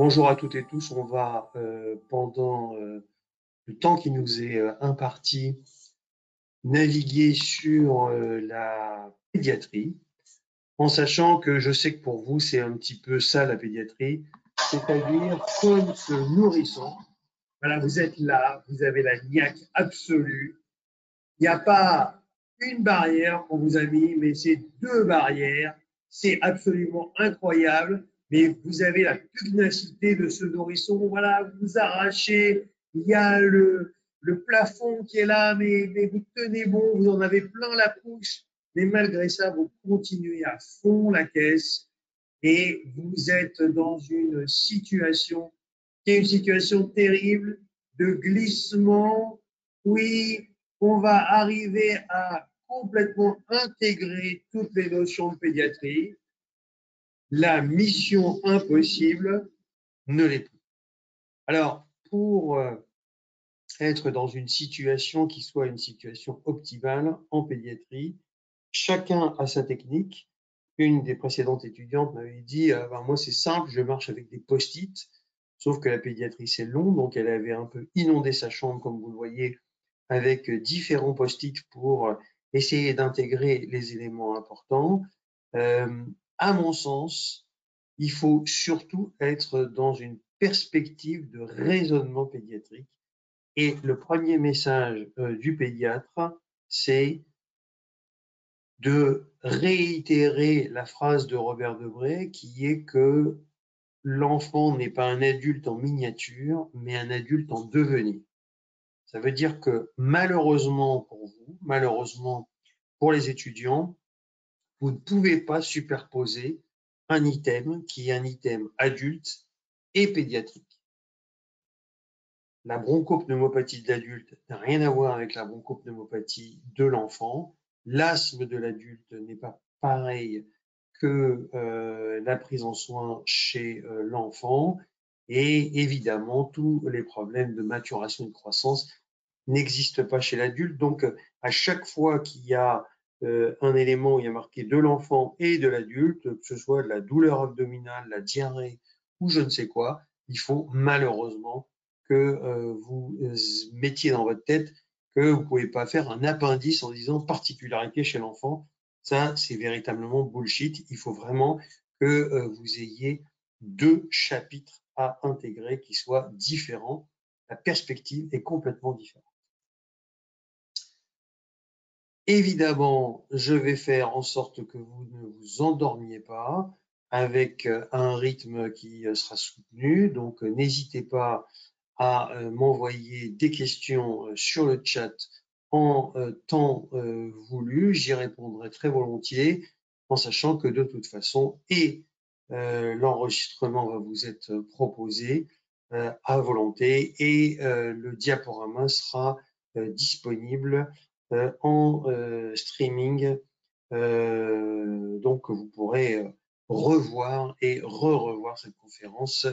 Bonjour à toutes et tous. On va, pendant le temps qui nous est imparti, naviguer sur la pédiatrie, en sachant que je sais que pour vous, c'est un petit peu ça la pédiatrie, c'est-à-dire comme ce nourrisson. Voilà, vous êtes là, vous avez la niaque absolue. Il n'y a pas une barrière qu'on vous a mis, mais c'est deux barrières. C'est absolument incroyable. Mais vous avez la pugnacité de ce nourrisson. Voilà, vous arrachez. Il y a le plafond qui est là, mais vous tenez bon, vous en avez plein la bouche. Mais malgré ça, vous continuez à fond la caisse et vous êtes dans une situation qui est une situation terrible de glissement. Oui, on va arriver à complètement intégrer toutes les notions de pédiatrie. La mission impossible ne l'est plus. Alors, pour être dans une situation qui soit une situation optimale en pédiatrie, chacun a sa technique. Une des précédentes étudiantes m'avait dit moi c'est simple, je marche avec des post-it, sauf que la pédiatrie c'est long, donc elle avait un peu inondé sa chambre, comme vous le voyez, avec différents post-it pour essayer d'intégrer les éléments importants. À mon sens, il faut surtout être dans une perspective de raisonnement pédiatrique. Et le premier message du pédiatre, c'est de réitérer la phrase de Robert Debré qui est que l'enfant n'est pas un adulte en miniature, mais un adulte en devenir. Ça veut dire que malheureusement pour vous, malheureusement pour les étudiants, vous ne pouvez pas superposer un item qui est un item adulte et pédiatrique. La bronchopneumopathie de l'adulte n'a rien à voir avec la bronchopneumopathie de l'enfant. L'asthme de l'adulte n'est pas pareil que la prise en soin chez l'enfant. Et évidemment, tous les problèmes de maturation et de croissance n'existent pas chez l'adulte. Donc, à chaque fois qu'il y a un élément où il y a marqué de l'enfant et de l'adulte, que ce soit de la douleur abdominale, la diarrhée ou je ne sais quoi, il faut malheureusement que vous mettiez dans votre tête que vous ne pouvez pas faire un appendice en disant particularité chez l'enfant. Ça, c'est véritablement bullshit. Il faut vraiment que vous ayez deux chapitres à intégrer qui soient différents. La perspective est complètement différente. Évidemment, je vais faire en sorte que vous ne vous endormiez pas avec un rythme qui sera soutenu. Donc, n'hésitez pas à m'envoyer des questions sur le chat en temps voulu. J'y répondrai très volontiers en sachant que de toute façon, l'enregistrement va vous être proposé à volonté et le diaporama sera disponible en streaming. Donc, vous pourrez revoir et re-revoir cette conférence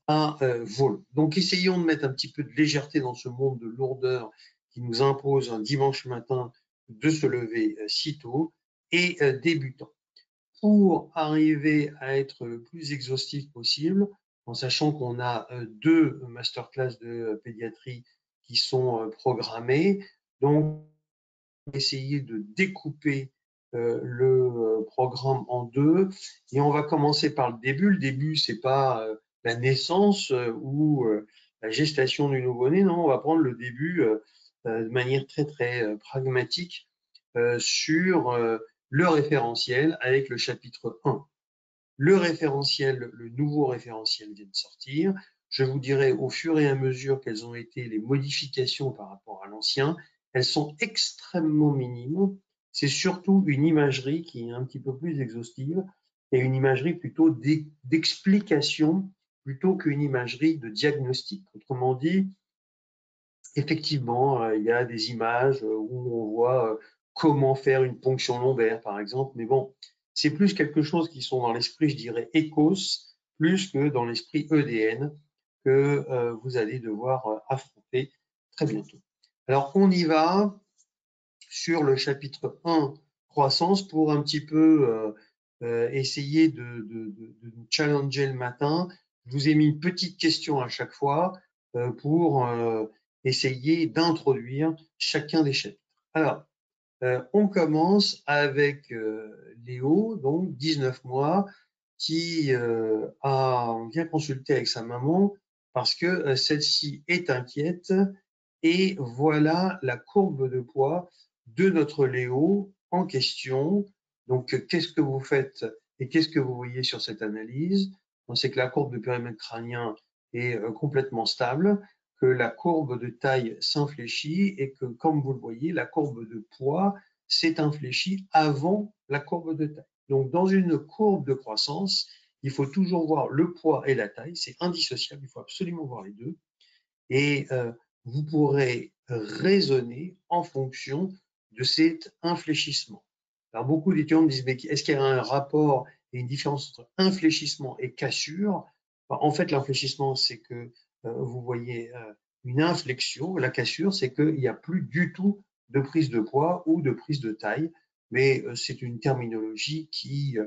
à vol. Donc, essayons de mettre un petit peu de légèreté dans ce monde de lourdeur qui nous impose un dimanche matin de se lever si tôt et débutant. Pour arriver à être le plus exhaustif possible, en sachant qu'on a deux masterclass de pédiatrie qui sont programmées, donc essayer de découper le programme en deux et on va commencer par le début. Le début, c'est pas la naissance ou la gestation du nouveau-né, non, on va prendre le début de manière très très pragmatique sur le référentiel avec le chapitre 1. Le référentiel, le nouveau référentiel vient de sortir. Je vous dirai au fur et à mesure quelles ont été les modifications par rapport à l'ancien. Elles sont extrêmement minimes. C'est surtout une imagerie qui est un petit peu plus exhaustive et une imagerie plutôt d'explication plutôt qu'une imagerie de diagnostic. Autrement dit, effectivement, il y a des images où on voit comment faire une ponction lombaire, par exemple, mais bon, c'est plus quelque chose qui sont dans l'esprit, je dirais, ECOS, plus que dans l'esprit EDN que vous allez devoir affronter très bientôt. Alors, on y va sur le chapitre 1, croissance, pour un petit peu essayer de nous challenger le matin. Je vous ai mis une petite question à chaque fois pour essayer d'introduire chacun des chapitres. Alors, on commence avec Léo, donc 19 mois, qui vient consulter avec sa maman parce que celle-ci est inquiète. Et voilà la courbe de poids de notre Léo en question. Donc, qu'est-ce que vous faites et qu'est-ce que vous voyez sur cette analyse? On sait que la courbe de périmètre crânien est complètement stable, que la courbe de taille s'infléchit et que, comme vous le voyez, la courbe de poids s'est infléchie avant la courbe de taille. Donc, dans une courbe de croissance, il faut toujours voir le poids et la taille, c'est indissociable, il faut absolument voir les deux. Et vous pourrez raisonner en fonction de cet infléchissement. Alors, beaucoup d'étudiants me disent, mais est-ce qu'il y a un rapport et une différence entre infléchissement et cassure? En fait, l'infléchissement, c'est que vous voyez une inflexion. La cassure, c'est qu'il n'y a plus du tout de prise de poids ou de prise de taille, mais c'est une terminologie qui,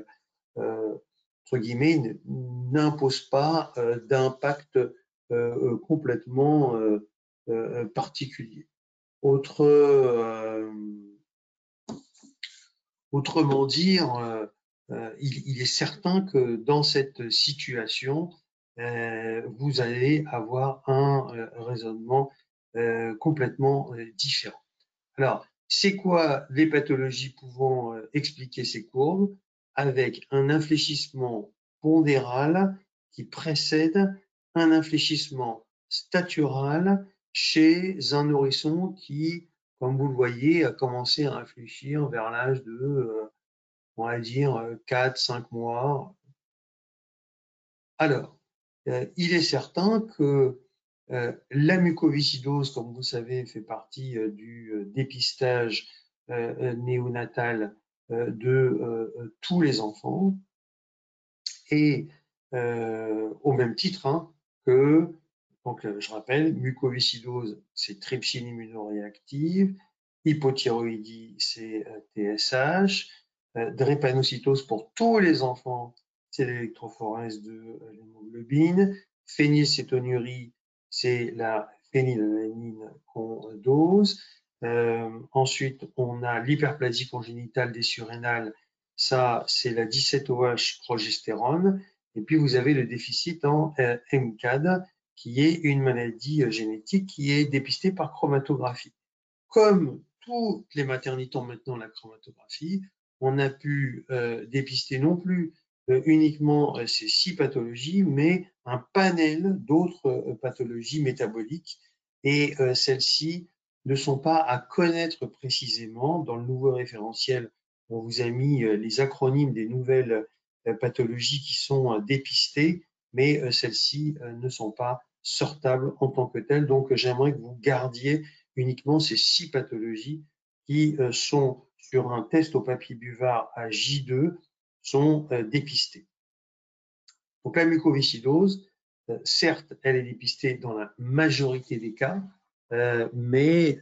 entre guillemets, n'impose pas d'impact complètement particulier. Autrement dire, il est certain que dans cette situation, vous allez avoir un raisonnement complètement différent. Alors, c'est quoi les pathologies pouvant expliquer ces courbes? Avec un infléchissement pondéral qui précède un infléchissement statural chez un nourrisson qui, comme vous le voyez, a commencé à infléchir vers l'âge de, on va dire, 4-5 mois. Alors, il est certain que la mucoviscidose, comme vous savez, fait partie du dépistage néonatal de tous les enfants et au même titre que, donc je rappelle, mucoviscidose, c'est trypsine immunoréactive, hypothyroïdie, c'est TSH, drépanocytose pour tous les enfants, c'est l'électrophorèse de l'hémoglobine, phénylcétonurie, c'est la phénylalanine qu'on dose. Ensuite, on a l'hyperplasie congénitale des surrénales, ça c'est la 17-OH progestérone. Et puis vous avez le déficit en MCAD, qui est une maladie génétique qui est dépistée par chromatographie. Comme toutes les maternités ont maintenant la chromatographie, on a pu dépister non plus uniquement ces 6 pathologies, mais un panel d'autres pathologies métaboliques. Et celles-ci ne sont pas à connaître précisément. Dans le nouveau référentiel, on vous a mis les acronymes des nouvelles pathologies qui sont dépistées, mais celles-ci ne sont pas sortables en tant que telles. Donc, j'aimerais que vous gardiez uniquement ces 6 pathologies qui sont sur un test au papier buvard à J2 sont dépistées. Donc la mucoviscidose, certes, elle est dépistée dans la majorité des cas, mais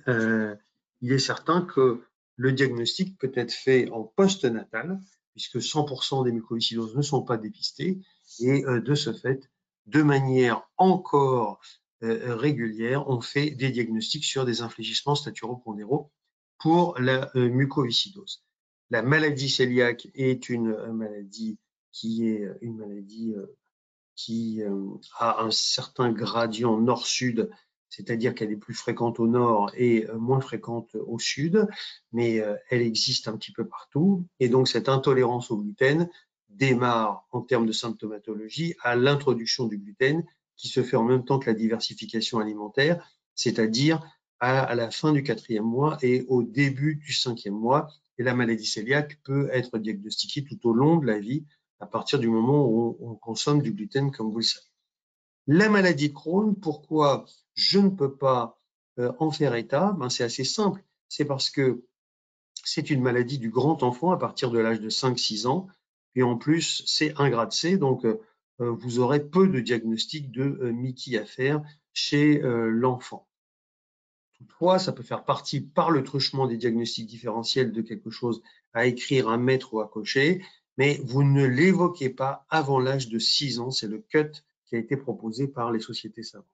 il est certain que le diagnostic peut être fait en post-natal, puisque 100% des mucoviscidoses ne sont pas dépistées, et de ce fait, de manière encore régulière, on fait des diagnostics sur des infléchissements staturopondéraux pour la mucoviscidose. La maladie cœliaque est une maladie qui est une maladie qui a un certain gradient nord-sud, c'est-à-dire qu'elle est plus fréquente au nord et moins fréquente au sud, mais elle existe un petit peu partout. Et donc cette intolérance au gluten démarre en termes de symptomatologie à l'introduction du gluten qui se fait en même temps que la diversification alimentaire, c'est-à-dire à la fin du 4e mois et au début du 5e mois. Et la maladie cœliaque peut être diagnostiquée tout au long de la vie à partir du moment où on consomme du gluten, comme vous le savez. La maladie de Crohn, pourquoi je ne peux pas en faire état? C'est assez simple, c'est parce que c'est une maladie du grand enfant à partir de l'âge de 5-6 ans, et en plus c'est un grade C, donc vous aurez peu de diagnostics de MICI à faire chez l'enfant. Toutefois, ça peut faire partie par le truchement des diagnostics différentiels de quelque chose à écrire, à mettre ou à cocher, mais vous ne l'évoquez pas avant l'âge de 6 ans, c'est le cut qui a été proposé par les sociétés savantes.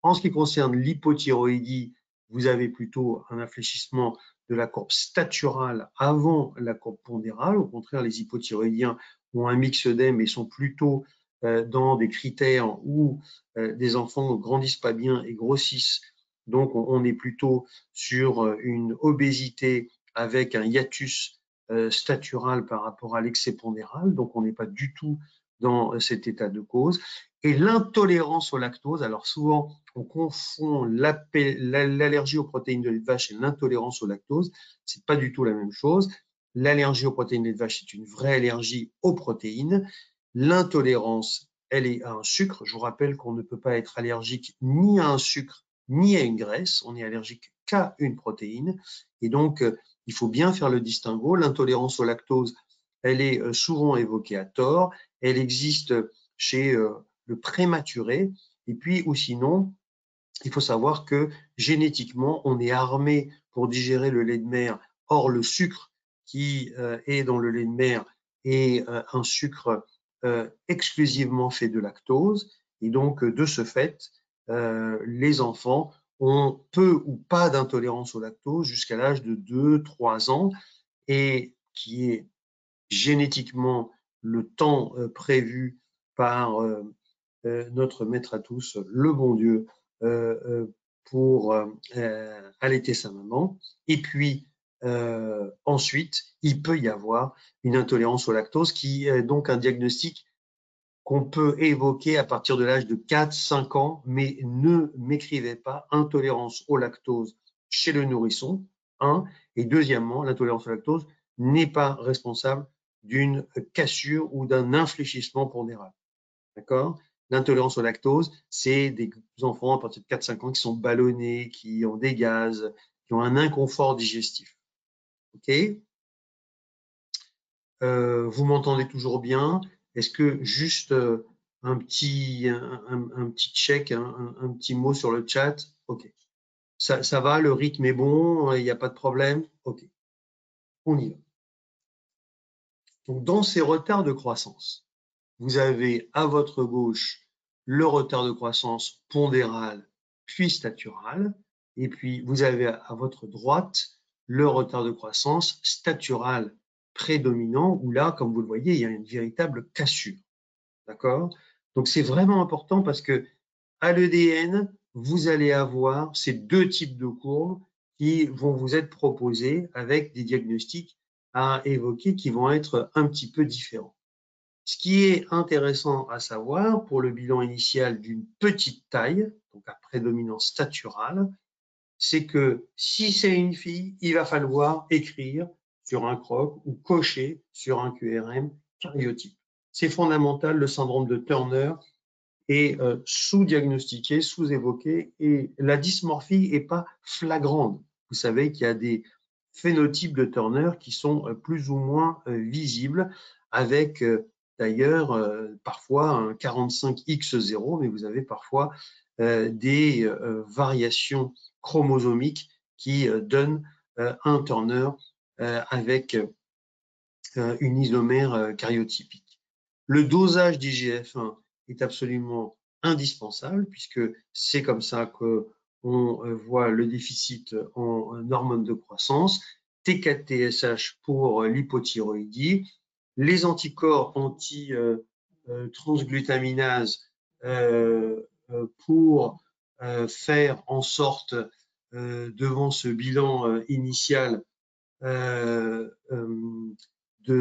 En ce qui concerne l'hypothyroïdie, vous avez plutôt un infléchissement de la courbe staturale avant la courbe pondérale. Au contraire, les hypothyroïdiens ont un myxœdème et sont plutôt dans des critères où des enfants ne grandissent pas bien et grossissent. Donc, on est plutôt sur une obésité avec un hiatus statural par rapport à l'excès pondéral. Donc, on n'est pas du tout dans cet état de cause. Et l'intolérance au lactose, alors souvent on confond l'allergie aux protéines de lait de vache et l'intolérance au lactose, c'est pas du tout la même chose. L'allergie aux protéines de lait de vache, c'est une vraie allergie aux protéines. L'intolérance, elle est à un sucre. Je vous rappelle qu'on ne peut pas être allergique ni à un sucre ni à une graisse, on est allergique qu'à une protéine. Et donc, il faut bien faire le distinguo. L'intolérance au lactose, elle est souvent évoquée à tort. Elle existe chez le prématuré. Et puis, ou sinon, il faut savoir que génétiquement, on est armé pour digérer le lait de mer. Or, le sucre qui est dans le lait de mer est un sucre exclusivement fait de lactose. Et donc, de ce fait, les enfants ont peu ou pas d'intolérance au lactose jusqu'à l'âge de 2-3 ans et qui est génétiquement le temps prévu par notre maître à tous, le bon Dieu, pour allaiter sa maman. Et puis, ensuite, il peut y avoir une intolérance au lactose qui est donc un diagnostic qu'on peut évoquer à partir de l'âge de 4-5 ans, mais ne m'écrivez pas intolérance au lactose chez le nourrisson, un, et deuxièmement, l'intolérance au lactose n'est pas responsable d'une cassure ou d'un infléchissement pondéral. D'accord? L'intolérance au lactose, c'est des enfants à partir de 4-5 ans qui sont ballonnés, qui ont des gaz, qui ont un inconfort digestif. OK? Vous m'entendez toujours bien? Est-ce que juste un petit check, un petit mot sur le chat? OK. Ça va, le rythme est bon, il n'y a pas de problème? OK. On y va. Donc, dans ces retards de croissance, vous avez à votre gauche le retard de croissance pondéral puis statural, et puis vous avez à votre droite le retard de croissance statural prédominant, où là, comme vous le voyez, il y a une véritable cassure. D'accord? Donc c'est vraiment important parce que à l'EDN, vous allez avoir ces deux types de courbes qui vont vous être proposés avec des diagnostics à évoquer qui vont être un petit peu différents. Ce qui est intéressant à savoir pour le bilan initial d'une petite taille, donc à prédominance staturale, c'est que si c'est une fille, il va falloir écrire sur un croc ou cocher sur un QRM karyotype. C'est fondamental, le syndrome de Turner est sous-diagnostiqué, sous-évoqué et la dysmorphie n'est pas flagrante. Vous savez qu'il y a des phénotypes de Turner qui sont plus ou moins visibles avec d'ailleurs parfois un 45X0, mais vous avez parfois des variations chromosomiques qui donnent un Turner avec une isomère karyotypique. Le dosage d'IGF-1 est absolument indispensable puisque c'est comme ça qu'on voit le déficit en hormones de croissance, T4-TSH pour l'hypothyroïdie, les anticorps anti-transglutaminase pour faire en sorte, devant ce bilan initial, de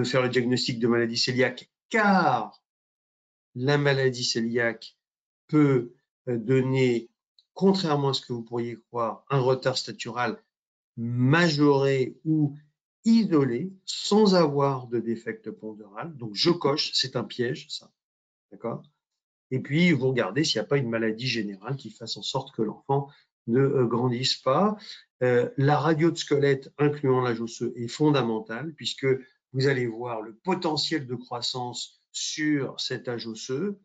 faire le diagnostic de maladie cœliaque, car la maladie cœliaque peut donner, contrairement à ce que vous pourriez croire, un retard statural majoré ou isolé sans avoir de défect pondéral. Donc je coche, c'est un piège ça, d'accord? Et puis vous regardez s'il n'y a pas une maladie générale qui fasse en sorte que l'enfant ne grandisse pas. La radio de squelette incluant l'âge osseux est fondamentale puisque vous allez voir le potentiel de croissance sur cet âge osseux.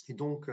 Et donc,